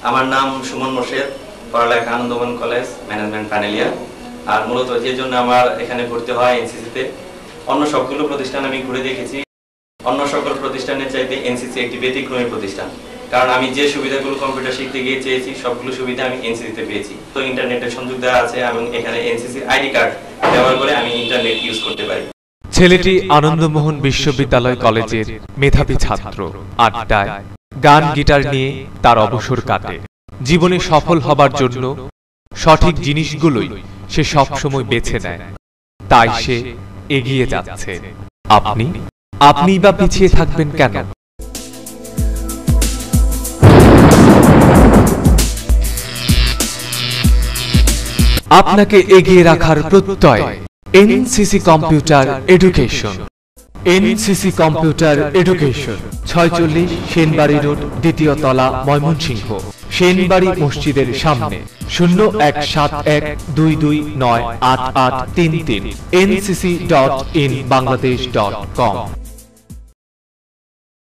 আমার নাম সুমন মোর্শেদ, পড়ালেখা Anandaban college, management final year. আর মূলত যে জন্য আমার এখানে ভর্তি হয় এনসিসিতে। অন্য সবগুলো প্রতিষ্ঠান আমি ঘুরে দেখেছি, অন্য সকল প্রতিষ্ঠানের চাইতে এনসিসি একটি ব্যতিক্রমী প্রতিষ্ঠান। কারণ আমি যে সুবিধাগুলো কম্পিউটার শিখতে গিয়ে চেয়েছি সবগুলো সুবিধা আমি এনসিসিতে পেয়েছি। তো ইন্টারনেটের সংযোগ দেওয়া আছে এবং এখানে এনসিসি আইডি কার্ড ব্যবহার করে আমি ইন্টারনেট ইউজ করতে পারি। ছেলেটি আনন্দমোহন বিশ্ববিদ্যালয় কলেজের মেধাবী ছাত্র। আড্ডায় গান গিটার নিয়ে তার অবসর কাটে। জীবনে সফল হবার জন্য সঠিক জিনিসগুলোই সে সবসময় বেছে নেয়, তাই সে এগিয়ে যাচ্ছে। আপনি বা পিছিয়ে থাকবেন কেন? আপনাকে এগিয়ে রাখার প্রত্যয় NCC computer education. NCC computer education 46 Senbari road, দ্বিতীয় তলা, ময়মনসিংহ, সেনবাড়ি মসজিদের সামনে। 017122988833 ncc.in bangladesh.com।